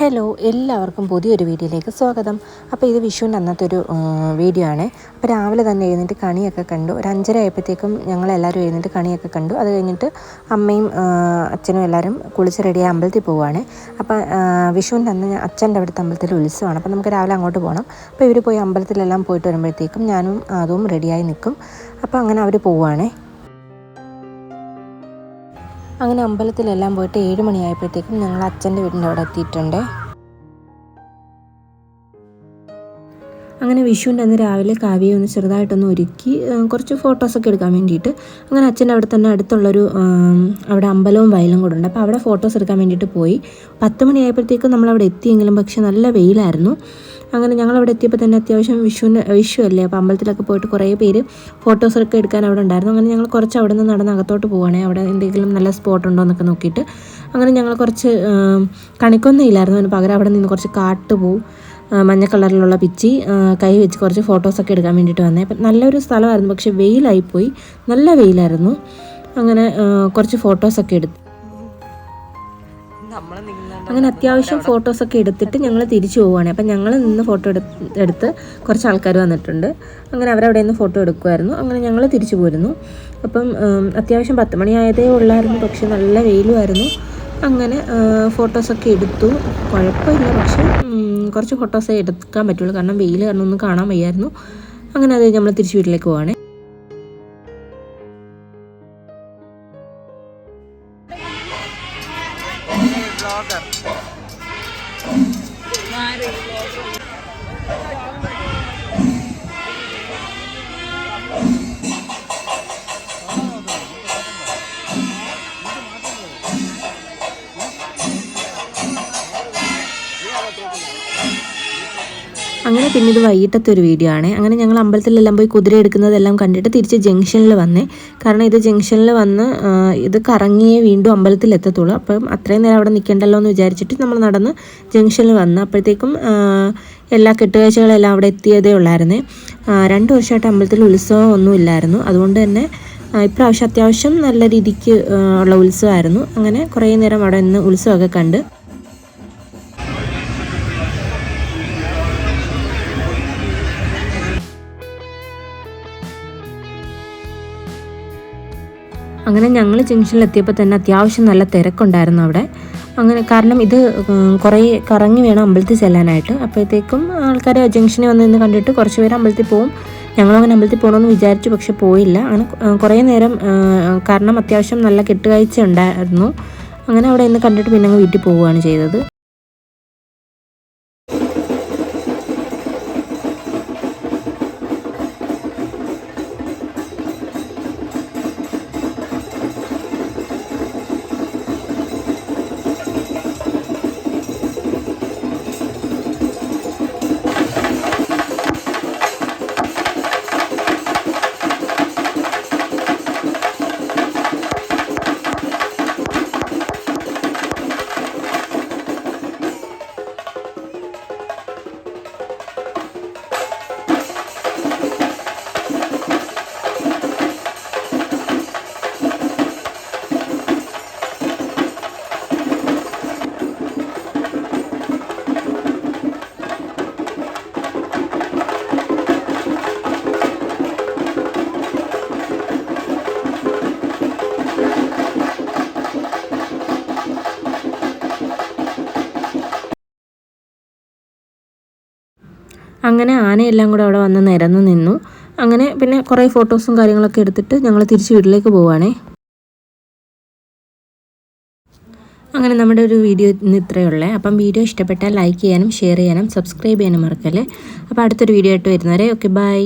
Hello, എല്ലാവർക്കും പുതിയൊരു വീഡിയോയിലേക്ക് സ്വാഗതം. അപ്പോൾ ഇത് വിഷുവിൻ്റെ അന്നത്തെ ഒരു വീഡിയോ ആണ്. അപ്പോൾ രാവിലെ തന്നെ എഴുന്നേറ്റ് കണിയൊക്കെ കണ്ടു. ഒരു 5:30 ആയപ്പോഴത്തേക്കും ഞങ്ങളെല്ലാവരും എഴുന്നേറ്റ് കണിയൊക്കെ കണ്ടു. അത് കഴിഞ്ഞിട്ട് അമ്മയും അച്ഛനും എല്ലാവരും കുളിച്ച് റെഡിയായി അമ്പലത്തിൽ പോവുകയാണ്. അപ്പോൾ വിഷുവിൻ്റെ അന്ന് അച്ഛൻ്റെ അവിടുത്തെ അമ്പലത്തിൽ ഉത്സവമാണ്. അപ്പോൾ നമുക്ക് രാവിലെ അങ്ങോട്ട് പോകണം. അപ്പോൾ ഇവർ പോയി അമ്പലത്തിലെല്ലാം പോയിട്ട് വരുമ്പോഴത്തേക്കും ഞാനും അതും റെഡിയായി നിൽക്കും. അപ്പോൾ അങ്ങനെ അവർ പോവുകയാണ്. അങ്ങനെ അമ്പലത്തിലെല്ലാം പോയിട്ട് 7 മണിയായപ്പോഴത്തേക്കും ഞങ്ങൾ അച്ഛൻ്റെ വീടിൻ്റെ അവിടെ എത്തിയിട്ടുണ്ട്. അങ്ങനെ വിഷുവിൻ്റെ അന്ന് രാവിലെ കാവ്യെ ഒന്ന് ചെറുതായിട്ടൊന്ന് ഒരുക്കി കുറച്ച് ഫോട്ടോസൊക്കെ എടുക്കാൻ വേണ്ടിയിട്ട് അങ്ങനെ അച്ഛൻ്റെ അവിടെ തന്നെ അടുത്തുള്ളൊരു അവിടെ അമ്പലവും വയലും കൂടെ ഉണ്ട്. അപ്പോൾ അവിടെ ഫോട്ടോസ് എടുക്കാൻ വേണ്ടിയിട്ട് പോയി. 10 മണിയായപ്പോഴത്തേക്കും നമ്മളവിടെ എത്തിയെങ്കിലും പക്ഷേ നല്ല വെയിലായിരുന്നു. അങ്ങനെ ഞങ്ങളവിടെ എത്തിയപ്പോൾ തന്നെ അത്യാവശ്യം വിഷു അല്ലേ, അപ്പോൾ അമ്പലത്തിലൊക്കെ പോയിട്ട് കുറേ പേര് ഫോട്ടോസൊക്കെ എടുക്കാൻ അവിടെ ഉണ്ടായിരുന്നു. അങ്ങനെ ഞങ്ങൾ കുറച്ച് അവിടെ നിന്ന് നടന്ന് അകത്തോട്ട് പോവുകയാണെങ്കിൽ അവിടെ എന്തെങ്കിലും നല്ല സ്പോട്ട് ഉണ്ടോ എന്നൊക്കെ നോക്കിയിട്ട് അങ്ങനെ ഞങ്ങൾ കുറച്ച് കണിക്കൊന്നും ഇല്ലായിരുന്നു, അതിന് പകരം അവിടെ നിന്ന് കുറച്ച് കാട്ടുപോവും മഞ്ഞ കളറിലുള്ള പിച്ചി കൈ വെച്ച് കുറച്ച് ഫോട്ടോസൊക്കെ എടുക്കാൻ വേണ്ടിയിട്ട് വന്നേ. അപ്പം നല്ലൊരു സ്ഥലമായിരുന്നു, പക്ഷേ വെയിലായിപ്പോയി, നല്ല വെയിലായിരുന്നു. അങ്ങനെ കുറച്ച് ഫോട്ടോസൊക്കെ എടുത്തു. അങ്ങനെ അത്യാവശ്യം ഫോട്ടോസൊക്കെ എടുത്തിട്ട് ഞങ്ങൾ തിരിച്ചു പോവുകയാണ്. അപ്പം ഞങ്ങൾ നിന്ന് ഫോട്ടോ എടുത്ത് കുറച്ച് ആൾക്കാർ വന്നിട്ടുണ്ട്. അങ്ങനെ അവരവിടെ നിന്ന് ഫോട്ടോ എടുക്കുമായിരുന്നു. അങ്ങനെ ഞങ്ങൾ തിരിച്ചു പോരുന്നു. അപ്പം അത്യാവശ്യം 10 മണിയായതേ ഉള്ളായിരുന്നു, പക്ഷേ നല്ല വെയിലുമായിരുന്നു. അങ്ങനെ ഫോട്ടോസൊക്കെ എടുത്തു. കുഴപ്പമില്ല, പക്ഷേ കുറച്ച് ഫോട്ടോസേ എടുക്കാൻ പറ്റുള്ളൂ, കാരണം വെയിൽ കാരണം ഒന്നും കാണാൻ വയ്യായിരുന്നു. അങ്ങനെ അത് നമ്മൾ തിരിച്ച് വീട്ടിലേക്ക് പോവാണ്. അങ്ങനെ പിന്നെ ഇത് വൈകിട്ടത്തെ ഒരു വീഡിയോ ആണ്. അങ്ങനെ ഞങ്ങൾ അമ്പലത്തിലെല്ലാം പോയി കുതിര എടുക്കുന്നതെല്ലാം കണ്ടിട്ട് തിരിച്ച് ജംഗ്ഷനിൽ വന്നേ. കാരണം ഇത് ജംഗ്ഷനിൽ വന്ന് ഇത് കറങ്ങിയേ വീണ്ടും അമ്പലത്തിൽ എത്തത്തുള്ളൂ. അപ്പം അത്രയും നേരം അവിടെ നിൽക്കണ്ടല്ലോ എന്ന് വിചാരിച്ചിട്ട് നമ്മൾ നടന്ന് ജംഗ്ഷനിൽ വന്ന് അപ്പോഴത്തേക്കും എല്ലാ കെട്ടുകാഴ്ചകളെല്ലാം അവിടെ എത്തിയതേ ഉള്ളായിരുന്നേ. 2 വർഷമായിട്ട് അമ്പലത്തിൽ ഉത്സവം ഒന്നും ഇല്ലായിരുന്നു. അതുകൊണ്ട് തന്നെ ഇപ്രാവശ്യം അത്യാവശ്യം നല്ല രീതിക്ക് ഉള്ള ഉത്സവമായിരുന്നു. അങ്ങനെ കുറേ നേരം അവിടെ നിന്ന് ഉത്സവമൊക്കെ കണ്ട് അങ്ങനെ ഞങ്ങൾ ജംഗ്ഷനിലെത്തിയപ്പോൾ തന്നെ അത്യാവശ്യം നല്ല തിരക്കുണ്ടായിരുന്നു അവിടെ. അങ്ങനെ കാരണം ഇത് കുറേ കറങ്ങി വേണം അമ്പലത്തിൽ ചെല്ലാനായിട്ട്. അപ്പോഴത്തേക്കും ആൾക്കാർ ജംഗ്ഷനിൽ വന്ന് നിന്ന് കണ്ടിട്ട് കുറച്ച് പേര് അമ്പലത്തിൽ പോവും. ഞങ്ങളങ്ങനെ അമ്പലത്തിൽ പോകണമെന്ന് വിചാരിച്ചു, പക്ഷെ പോയില്ല. അങ്ങനെ കുറേ നേരം കാരണം അത്യാവശ്യം നല്ല കെട്ടുകാഴ്ച ഉണ്ടായിരുന്നു. അങ്ങനെ അവിടെ നിന്ന് കണ്ടിട്ട് പിന്നെ അങ്ങ് വീട്ടിൽ പോവുകയാണ് ചെയ്തത്. അങ്ങനെ ആനയെല്ലാം കൂടെ അവിടെ വന്ന് നിരന്ന് നിന്നു. അങ്ങനെ പിന്നെ കുറേ ഫോട്ടോസും കാര്യങ്ങളൊക്കെ എടുത്തിട്ട് ഞങ്ങൾ തിരിച്ച് വീട്ടിലേക്ക് പോവുകയാണേ. അങ്ങനെ നമ്മുടെ ഒരു വീഡിയോ ഇന്ന് ഇത്രയേ ഉള്ളേ. അപ്പം വീഡിയോ ഇഷ്ടപ്പെട്ടാൽ ലൈക്ക് ചെയ്യാനും ഷെയർ ചെയ്യാനും സബ്സ്ക്രൈബ് ചെയ്യാനും മറക്കല്ലേ. അപ്പോൾ അടുത്തൊരു വീഡിയോ ആയിട്ട് വരുന്നവരെ ഓക്കെ, ബൈ.